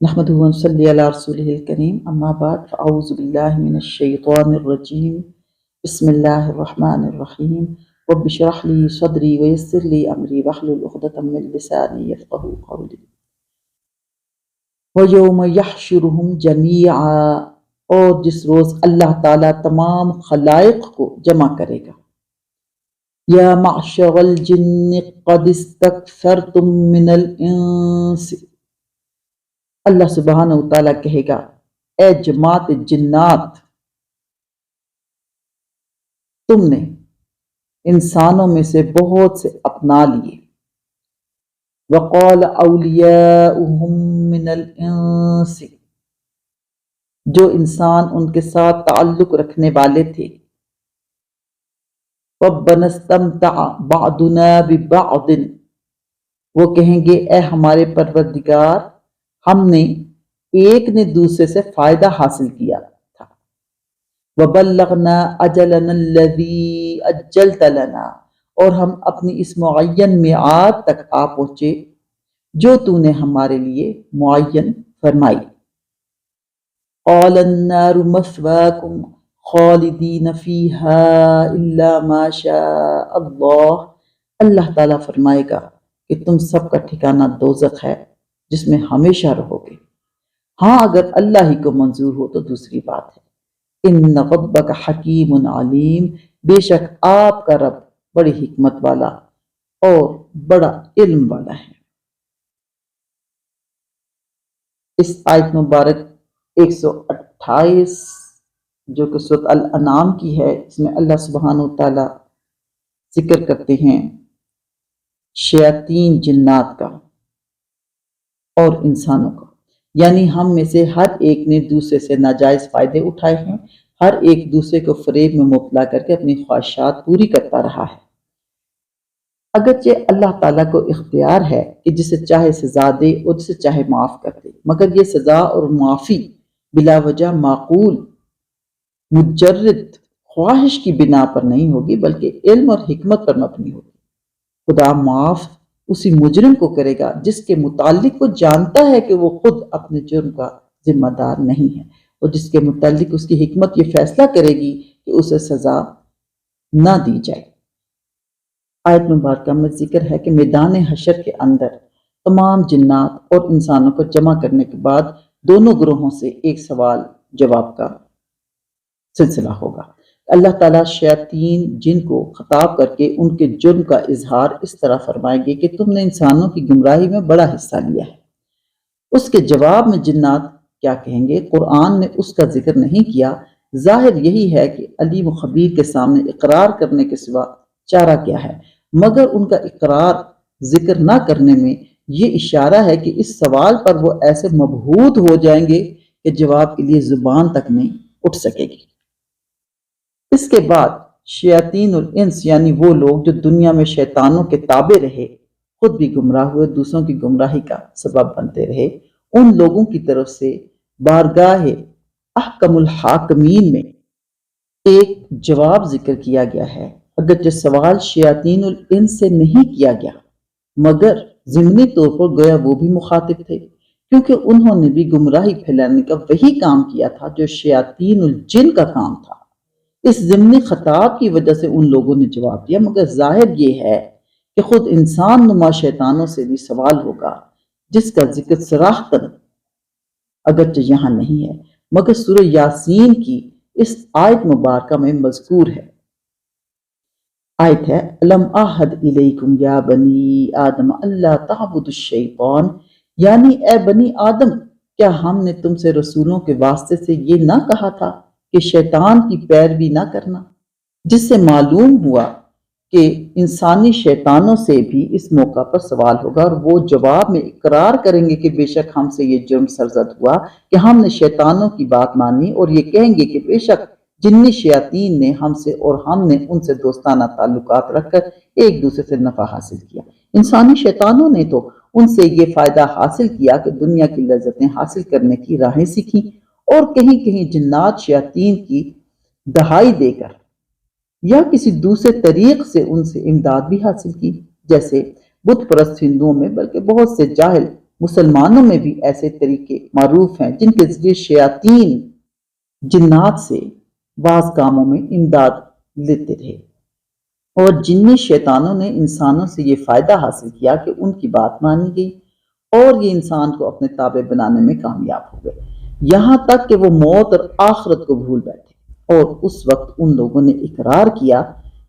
نحمدہ و نصلی علی رسولہ الکریم، اما بعد فاعوذ باللہ من الشیطان الرجیم، بسم اللہ الرحمن الرحیم۔ رب اشرح لی صدری ویسر لی امری واحلل عقدۃ من لسانی یفقہوا قولی۔ ویوم یحشرہم جمیعا، اور جس روز اللہ تعالیٰ تمام خلائق کو جمع کرے گا۔ یا معشر الجن قد استکثرتم من الانس، اللہ سبحانہ وتعالیٰ کہے گا اے جماعت جنات، تم نے انسانوں میں سے بہت سے اپنا لیے۔ وقال اولیاؤہم من الانس، جو انسان ان کے ساتھ تعلق رکھنے والے تھے، ربنا استمتع بعضنا ببعض، وہ کہیں گے اے ہمارے پروردگار، ہم نے ایک نے دوسرے سے فائدہ حاصل کیا تھا۔ وَبَلَّغْنَا أَجَلَنَا الَّذِي أَجَّلْتَ لَنَا، اور ہم اپنی اس معین میعاد تک آ پہنچے جو تو نے ہمارے لیے معین فرمائی۔ قَالَ النَّارُ مَثْوَاكُمْ خَالِدِينَ فِيهَا إِلَّا مَا شَاءَ اللَّهُ، اللہ تعالیٰ فرمائے گا کہ تم سب کا ٹھکانہ دوزخ ہے جس میں ہمیشہ رہو گے، ہاں اگر اللہ ہی کو منظور ہو تو دوسری بات ہے۔ ان ربک حکیم علیم، بے شک آپ کا رب بڑی حکمت والا اور بڑا علم والا ہے۔ اس آیت مبارک 128 جو کہ سورۃ الانعام کی ہے، اس میں اللہ سبحانہ وتعالیٰ ذکر کرتے ہیں شیاطین جنات کا اور انسانوں کا، یعنی ہم میں سے ہر ایک نے دوسرے سے ناجائز فائدے اٹھائے ہیں، ہر ایک دوسرے کو فریب میں مبتلا کر کے اپنی خواہشات پوری کرتا رہا ہے۔ اگرچہ اللہ تعالیٰ کو اختیار ہے کہ جسے چاہے سزا دے اور جسے چاہے معاف کر دے، مگر یہ سزا اور معافی بلا وجہ معقول مجرد خواہش کی بنا پر نہیں ہوگی، بلکہ علم اور حکمت پر مبنی ہوگی۔ خدا معاف اسی مجرم کو کرے گا جس کے متعلق وہ جانتا ہے کہ وہ خود اپنے جرم کا ذمہ دار نہیں ہے، اور جس کے متعلق اس کی حکمت یہ فیصلہ کرے گی کہ اسے سزا نہ دی جائے۔ آیت مبارکہ میں ذکر ہے کہ میدان حشر کے اندر تمام جنات اور انسانوں کو جمع کرنے کے بعد دونوں گروہوں سے ایک سوال جواب کا سلسلہ ہوگا۔ اللہ تعالیٰ شیاطین جن کو خطاب کر کے ان کے جرم کا اظہار اس طرح فرمائیں گے کہ تم نے انسانوں کی گمراہی میں بڑا حصہ لیا ہے۔ اس کے جواب میں جنات کیا کہیں گے؟ قرآن نے اس کا ذکر نہیں کیا، ظاہر یہی ہے کہ علیم و خبیر کے سامنے اقرار کرنے کے سوا چارہ کیا ہے، مگر ان کا اقرار ذکر نہ کرنے میں یہ اشارہ ہے کہ اس سوال پر وہ ایسے مبہوت ہو جائیں گے کہ جواب کے لیے زبان تک نہیں اٹھ سکے گی۔ اس کے بعد شیاطین الانس یعنی وہ لوگ جو دنیا میں شیطانوں کے تابع رہے، خود بھی گمراہ ہوئے، دوسروں کی گمراہی کا سبب بنتے رہے، ان لوگوں کی طرف سے بارگاہ احکم الحاکمین میں ایک جواب ذکر کیا گیا ہے۔ اگرچہ سوال شیاطین الانس سے نہیں کیا گیا، مگر ضمنی طور پر گویا وہ بھی مخاطب تھے، کیونکہ انہوں نے بھی گمراہی پھیلانے کا وہی کام کیا تھا جو شیاطین الجن کا کام تھا۔ اس ضمنی خطاب کی وجہ سے ان لوگوں نے جواب دیا، مگر ظاہر یہ ہے کہ خود انسان نما شیطانوں سے بھی سوال ہوگا، جس کا ذکر صراحتاً اگرچہ یہاں نہیں ہے مگر سورہ یاسین کی اس آیت مبارکہ میں مذکور ہے۔ آیت ہے الم اعہد الیکم یا بنی آدم اللہ تعبدوا الشیطان، یعنی اے بنی آدم، کیا ہم نے تم سے رسولوں کے واسطے سے یہ نہ کہا تھا کہ شیطان کی پیروی نہ کرنا؟ جس سے معلوم ہوا کہ انسانی شیطانوں سے بھی اس موقع پر سوال ہوگا، اور وہ جواب میں اقرار کریں گے کہ بے شک ہم سے یہ جرم سرزد ہوا کہ ہم نے شیطانوں کی بات مانی، اور یہ کہیں گے کہ بے شک جنی شیاطین نے ہم سے اور ہم نے ان سے دوستانہ تعلقات رکھ کر ایک دوسرے سے نفع حاصل کیا۔ انسانی شیطانوں نے تو ان سے یہ فائدہ حاصل کیا کہ دنیا کی لذتیں حاصل کرنے کی راہیں سیکھیں، اور کہیں کہیں جنات شیاطین کی دہائی دے کر یا کسی دوسرے طریق سے ان سے امداد بھی حاصل کی، جیسے بت پرست ہندوؤں میں، بلکہ بہت سے جاہل مسلمانوں میں بھی ایسے طریقے معروف ہیں جن کے ذریعے شیاطین جنات سے بعض کاموں میں امداد لیتے رہے، اور جنی شیطانوں نے انسانوں سے یہ فائدہ حاصل کیا کہ ان کی بات مانی گئی اور یہ انسان کو اپنے تابع بنانے میں کامیاب ہو گئے، یہاں تک کہ وہ موت اور آخرت کو بھول بیٹھے۔ اور اس وقت ان لوگوں نے اقرار کیا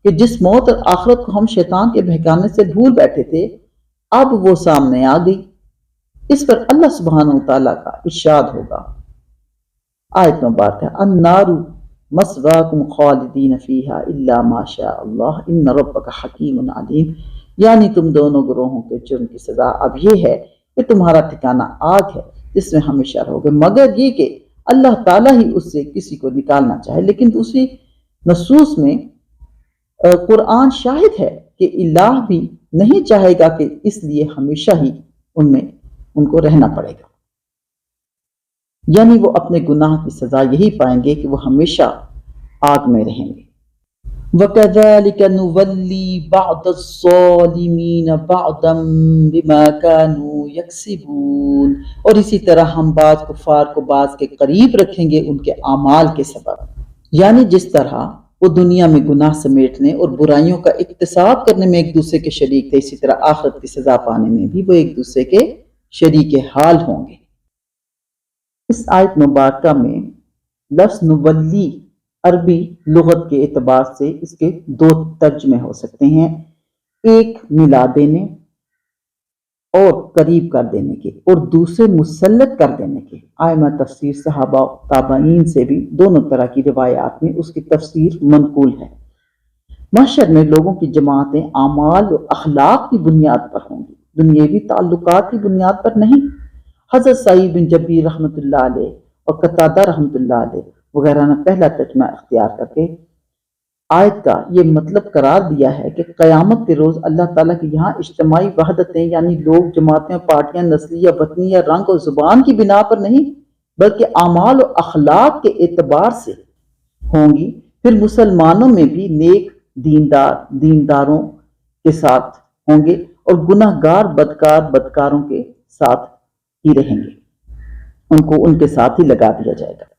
کہ جس موت اور آخرت کو ہم شیطان کے بہکانے سے بھول بیٹھے تھے اب وہ سامنے آ گئی۔ اس پر اللہ سبحانہ وتعالیٰ کا ارشاد ہوگا، آیت مبارک ہے، النار مسواکم خالدین فیہا الا ما شاء اللہ ان ربک حکیم علیم، یعنی تم دونوں گروہوں کے جرم کی سزا اب یہ ہے کہ تمہارا ٹھکانہ آگ ہے جس میں ہمیشہ رہوگے، مگر یہ کہ اللہ تعالیٰ ہی اس سے کسی کو نکالنا چاہے۔ لیکن دوسری نصوص میں قرآن شاہد ہے کہ الہ بھی نہیں چاہے گا کہ اس لیے ہمیشہ ہی ان کو رہنا پڑے گا، یعنی وہ اپنے گناہ کی سزا یہی پائیں گے کہ وہ ہمیشہ آگ میں رہیں گے۔ وَكَذَلِكَ نُوَلِّي بَعْضَ الظَّالِمِينَ بَعْضًا بِمَا كَانُوا يَكْسِبُونَ، اور اسی طرح ہم بعض کفار کو بعض کے قریب رکھیں گے ان کے اعمال کے سبب، یعنی جس طرح وہ دنیا میں گناہ سمیٹنے اور برائیوں کا اکتساب کرنے میں ایک دوسرے کے شریک تھے، اسی طرح آخرت کی سزا پانے میں بھی وہ ایک دوسرے کے شریک حال ہوں گے۔ اس آیت مبارکہ میں لفظ نولی عربی لغت کے اعتبار سے اس کے دو ترجمے ہو سکتے ہیں، ایک ملا دینے اور قریب کر دینے کے، اور دوسرے مسلط کر دینے کے۔ ائمہ تفسیر صحابہ تابعین سے بھی دونوں طرح کی روایات میں اس کی تفسیر منقول ہے۔ محشر میں لوگوں کی جماعتیں اعمال و اخلاق کی بنیاد پر ہوں گی، دنیاوی تعلقات کی بنیاد پر نہیں۔ حضرت سعید بن جبیر رحمۃ اللہ علیہ اور قتادہ رحمۃ اللہ علیہ وغیرہ نے پہلا ترجمہ اختیار کر کے آیت کا یہ مطلب قرار دیا ہے کہ قیامت کے روز اللہ تعالیٰ کے یہاں اجتماعی وحدتیں، یعنی لوگ، جماعتیں، پارٹیاں نسلی یا وطنی یا رنگ اور زبان کی بنا پر نہیں بلکہ اعمال و اخلاق کے اعتبار سے ہوں گی۔ پھر مسلمانوں میں بھی نیک دینداروں کے ساتھ ہوں گے اور گناہ گار بدکاروں کے ساتھ ہی رہیں گے، ان کو ان کے ساتھ ہی لگا دیا جائے گا۔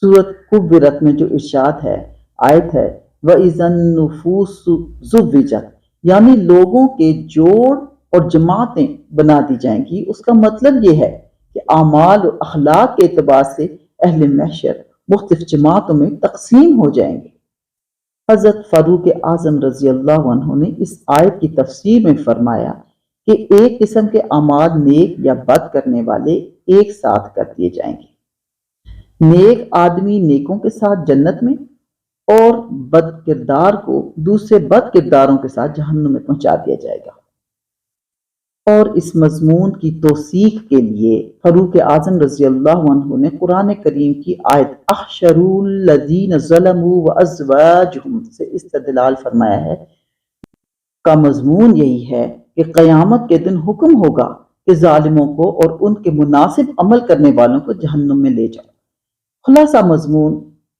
سورۃ کبرت میں جو ارشاد ہے، آیت ہے وَإِذَا النُّفُوسُ زُوِّجَتْ، یعنی لوگوں کے جوڑ اور جماعتیں بنا دی جائیں گی۔ اس کا مطلب یہ ہے کہ اعمال و اخلاق کے اعتبار سے اہل محشر مختلف جماعتوں میں تقسیم ہو جائیں گے۔ حضرت فاروق اعظم رضی اللہ عنہ نے اس آیت کی تفسیر میں فرمایا کہ ایک قسم کے اعمال نیک یا بد کرنے والے ایک ساتھ کر دیے جائیں گے، نیک آدمی نیکوں کے ساتھ جنت میں اور بد کردار کو دوسرے بد کرداروں کے ساتھ جہنم میں پہنچا دیا جائے گا۔ اور اس مضمون کی توثیق کے لیے فاروق اعظم رضی اللہ عنہ نے قرآن کریم کی آیت احشروا الذین ظلموا وازواجہم سے استدلال فرمایا ہے کا مضمون یہی ہے کہ قیامت کے دن حکم ہوگا کہ ظالموں کو اور ان کے مناسب عمل کرنے والوں کو جہنم میں لے جاؤ۔ خلاصہ مضمون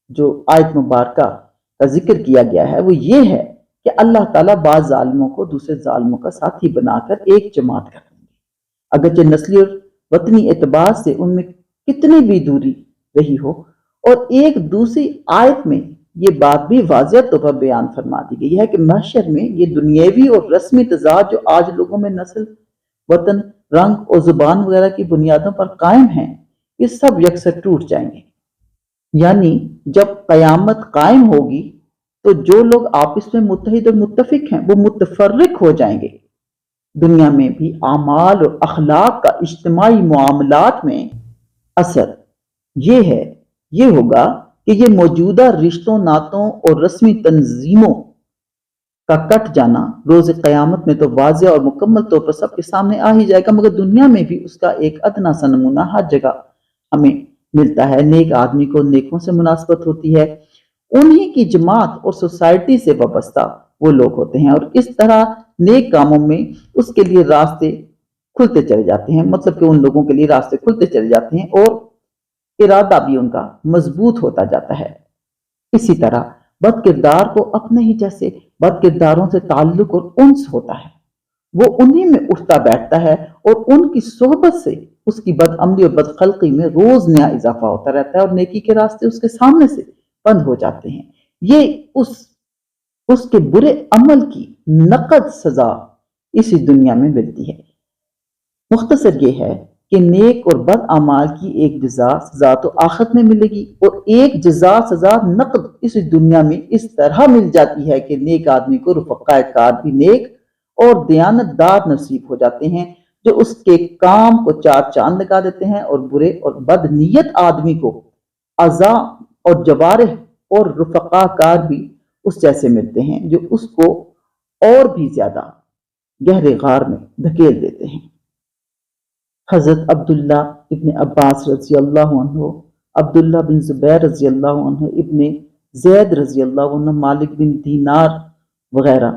جو آیت مبارکہ کا ذکر کیا گیا ہے وہ یہ ہے کہ اللہ تعالیٰ بعض ظالموں کو دوسرے ظالموں کا ساتھی بنا کر ایک جماعت کر دیں گے، اگرچہ نسلی اور وطنی اعتبار سے ان میں کتنی بھی دوری رہی ہو۔ اور ایک دوسری آیت میں یہ بات بھی واضح طور پر بیان فرما دی گئی ہے کہ محشر میں یہ دنیاوی اور رسمی تضاد جو آج لوگوں میں نسل، وطن، رنگ اور زبان وغیرہ کی بنیادوں پر قائم ہیں، یہ سب یکسر ٹوٹ جائیں گے۔ یعنی جب قیامت قائم ہوگی تو جو لوگ آپس میں متحد اور متفق ہیں وہ متفرق ہو جائیں گے۔ دنیا میں بھی اعمال اور اخلاق کا اجتماعی معاملات میں اثر یہ ہوگا کہ یہ موجودہ رشتوں، ناتوں اور رسمی تنظیموں کا کٹ جانا روز قیامت میں تو واضح اور مکمل طور پر سب کے سامنے آ ہی جائے گا، مگر دنیا میں بھی اس کا ایک ادنا سا نمونہ ہر جگہ ہمیں ملتا ہے۔ نیک آدمی کو نیکوں سے مناسبت ہوتی ہے، انہی کی جماعت اور سوسائٹی سے وابستہ وہ لوگ ہوتے ہیں، اور اس طرح نیک کاموں میں اس کے لیے راستے کھلتے چلے جاتے ہیں، مطلب کہ ان لوگوں کے لیے راستے کھلتے چلے جاتے ہیں اور ارادہ بھی ان کا مضبوط ہوتا جاتا ہے۔ اسی طرح بد کردار کو اپنے ہی جیسے بد کرداروں سے تعلق اور انس ہوتا ہے، وہ انہی میں اٹھتا بیٹھتا ہے اور ان کی صحبت سے اس کی بدعملی اور بدخلقی میں روز نیا اضافہ ہوتا رہتا ہے اور نیکی کے راستے اس کے سامنے سے بند ہو جاتے ہیں۔ یہ اس کے برے عمل کی نقد سزا اسی دنیا میں ملتی ہے۔ مختصر یہ ہے کہ نیک اور بد اعمال کی ایک جزا سزا تو آخرت میں ملے گی، اور ایک جزا سزا نقد اس دنیا میں اس طرح مل جاتی ہے کہ نیک آدمی کو رفقائے کار بھی نیک اور دیانت دار نصیب ہو جاتے ہیں، جو اس کے کام کو چار چاند لگا دیتے ہیں، اور برے اور بد نیت آدمی کو اعضاء اور جوارح اور رفقا کار بھی اس جیسے ملتے ہیں، جو اس کو اور بھی زیادہ گہرے غار میں دھکیل دیتے ہیں۔ حضرت عبداللہ ابن عباس رضی اللہ عنہ، عبداللہ بن زبیر رضی اللہ عنہ، ابن زید رضی اللہ عنہ، مالک بن دینار وغیرہ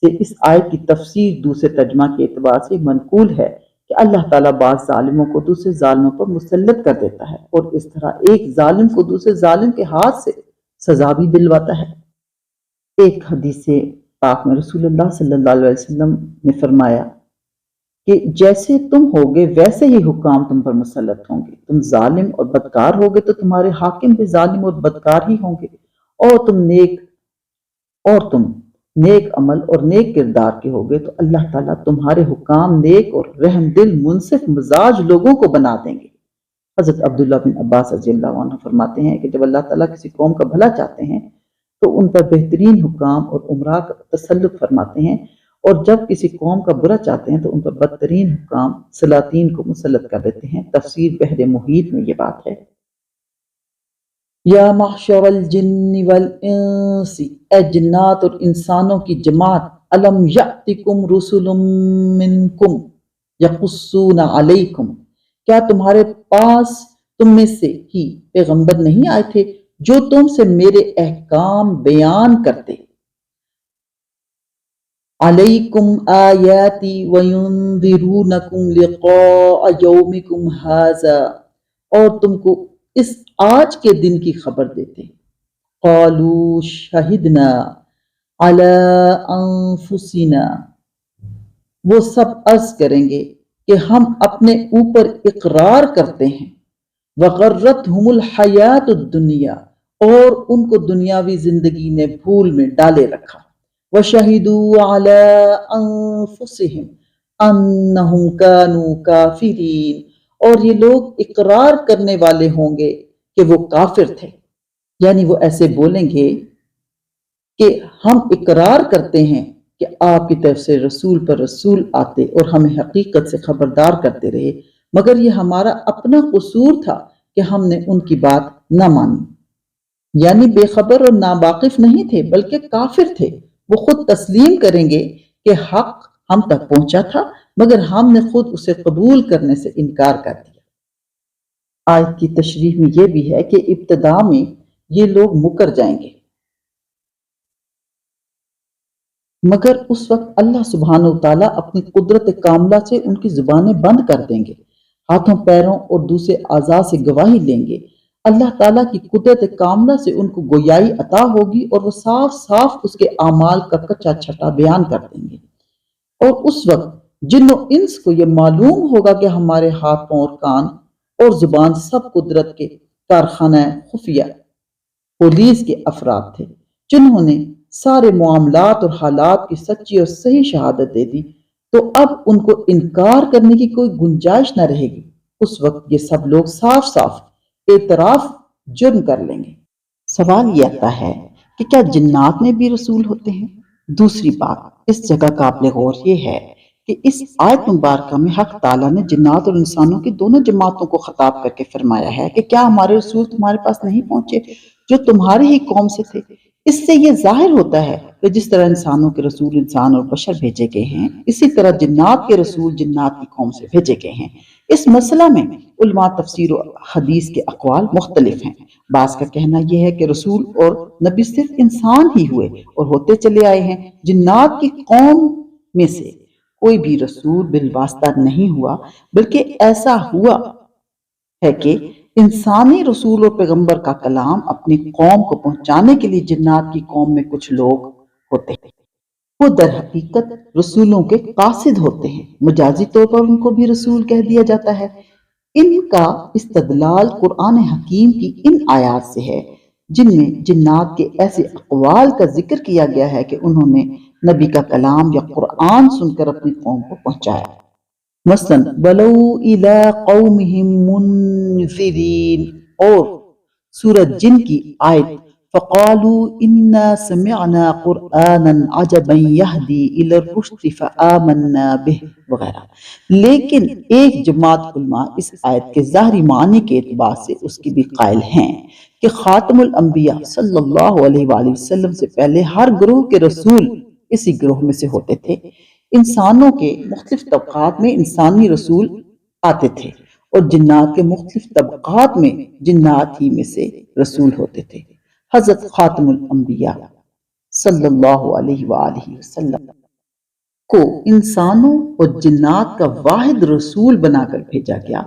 سے اس آیت کی تفسیر دوسرے ترجمہ کے اعتبار سے منقول ہے کہ اللہ تعالیٰ بعض ظالموں کو دوسرے ظالموں پر مسلط کر دیتا ہے، اور اس طرح ایک ظالم کو دوسرے ظالم کے ہاتھ سے سزا بھی دلواتا ہے۔ ایک حدیث پاک میں رسول اللہ صلی اللہ علیہ وسلم نے فرمایا کہ جیسے تم ہوگے ویسے ہی حکام تم پر مسلط ہوں گے، تم ظالم اور بدکار ہوگے تو تمہارے حاکم بھی ظالم اور بدکار ہی ہوں گے، اور تم نیک عمل اور نیک کردار کے ہوگے تو اللہ تعالیٰ تمہارے حکام نیک اور رحم دل منصف مزاج لوگوں کو بنا دیں گے۔ حضرت عبداللہ بن عباس رضی اللہ عنہ فرماتے ہیں کہ جب اللہ تعالیٰ کسی قوم کا بھلا چاہتے ہیں تو ان پر بہترین حکام اور عمرا کا تسلط فرماتے ہیں، اور جب کسی قوم کا برا چاہتے ہیں تو ان پر بدترین حکام سلاطین کو مسلط کر دیتے ہیں۔ تفسیر بحر محیط میں یہ بات ہے۔ یا معشر الجن والانس، اے جنات اور انسانوں کی جماعت، الم یأتکم رسل منکم یقصون علیکم، کیا تمہارے پاس تم میں سے ہی پیغمبر نہیں آئے تھے جو تم سے میرے احکام بیان کرتے، علیکم آیاتی وینذرونکم لقاء یومکم ھذا، اور تم کو اس آج کے دن کی خبر دیتے، قالوا شہدنا علی انفسنا، وہ سب عرض کریں گے کہ ہم اپنے اوپر اقرار کرتے ہیں، وغرتہم الحیات الدنیا، اور ان کو دنیاوی زندگی نے بھول میں ڈالے رکھا، وشہدوا علی انفسہم انہم کانوا کافرین، اور یہ لوگ اقرار کرنے والے ہوں گے کہ وہ کافر تھے، یعنی وہ ایسے بولیں گے کہ ہم اقرار کرتے ہیں کہ آپ کی طرف سے رسول پر رسول آتے اور ہمیں حقیقت سے خبردار کرتے رہے، مگر یہ ہمارا اپنا قصور تھا کہ ہم نے ان کی بات نہ مانی، یعنی بے خبر اور ناواقف نہیں تھے بلکہ کافر تھے۔ وہ خود تسلیم کریں گے کہ حق ہم تک پہنچا تھا، مگر ہم نے خود اسے قبول کرنے سے انکار کر دیا۔ آیت کی تشریح میں یہ بھی ہے کہ ابتدا میں یہ لوگ مکر جائیں گے، مگر اس وقت اللہ سبحانہ وتعالیٰ اپنی قدرت کاملہ سے ان کی زبانیں بند کر دیں گے، ہاتھوں پیروں اور دوسرے اعضاء سے گواہی لیں گے۔ اللہ تعالیٰ کی قدرت کاملہ سے ان کو گویائی عطا ہوگی اور وہ صاف صاف اس کے اعمال کا کچا چھٹا بیان کر دیں گے، اور اس وقت جن و انس کو یہ معلوم ہوگا کہ ہمارے ہاتھوں اور کان اور زبان سب قدرت کے کارخانہ خفیہ پولیس کے افراد تھے، جنہوں نے سارے معاملات اور حالات کی سچی اور صحیح شہادت دے دی، تو اب ان کو انکار کرنے کی کوئی گنجائش نہ رہے گی۔ اس وقت یہ سب لوگ صاف صاف اعتراف جرم کر لیں گے۔ سوال یہ آتا ہے کہ کیا جنات میں بھی رسول ہوتے ہیں؟ دوسری بات اس جگہ قابل غور یہ ہے کہ اس آیت مبارکہ میں حق تعالیٰ نے جنات اور انسانوں کی دونوں جماعتوں کو خطاب کر کے فرمایا ہے کہ کیا ہمارے رسول تمہارے پاس نہیں پہنچے جو تمہاری ہی قوم سے تھے؟ اس سے یہ ظاہر ہوتا ہے کہ جس طرح انسانوں کے رسول انسان اور بشر بھیجے گئے ہیں، اسی طرح جنات کے رسول جنات کی قوم سے بھیجے گئے ہیں۔ اس مسئلہ میں علماء تفسیر و حدیث کے اقوال مختلف ہیں۔ بعض کا کہنا یہ ہے کہ رسول اور نبی صرف انسان ہی ہوئے اور ہوتے چلے آئے ہیں، جنات کی قوم میں سے کوئی بھی رسول بالواسطہ نہیں ہوا، بلکہ ایسا ہوا ہے کہ انسانی رسول اور پیغمبر کا کلام اپنی قوم کو پہنچانے کے لیے جنات کی قوم میں کچھ لوگ ہوتے ہیں۔ وہ در حقیقت رسولوں کے قاصد ہوتے ہیں، مجازی طور پر ان کو بھی رسول کہہ دیا جاتا ہے۔ ان کا استدلال قرآن حکیم کی ان آیات سے ہے جن میں جنات کے ایسے اقوال کا ذکر کیا گیا ہے کہ انہوں نے نبی کا کلام یا قرآن سن کر اپنی قوم کو پہنچایا۔ مثلاً بلو الی قومہم منذرین، اور سورۃ جن کی آیت فقالوا انا سمعنا قرآنا عجبا یہدی الی الرشد فآمنا بہ وغیرہ۔ لیکن ایک جماعت علماء اس آیت کے ظاہری معنی کے اعتبار سے اس کی بھی قائل ہیں کہ خاتم الانبیاء صلی اللہ علیہ وآلہ وسلم سے پہلے ہر گروہ کے رسول اسی گروہ میں سے ہوتے تھے۔ انسانوں کے مختلف طبقات میں انسانی رسول آتے تھے اور جنات کے مختلف طبقات میں جنات ہی میں سے رسول ہوتے تھے۔ حضرت خاتم الانبیاء صلی اللہ علیہ وآلہ وسلم کو انسانوں اور جنات کا واحد رسول بنا کر بھیجا گیا،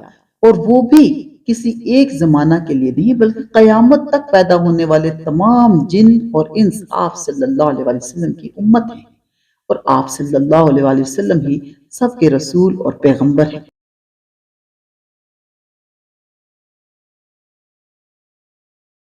اور وہ بھی کسی ایک زمانہ کے لیے نہیں بلکہ قیامت تک پیدا ہونے والے تمام جن اور انس آپ صلی اللہ علیہ وآلہ وسلم کی امت ہیں، اور آپ صلی اللہ علیہ وآلہ وسلم ہی سب کے رسول اور پیغمبر ہیں۔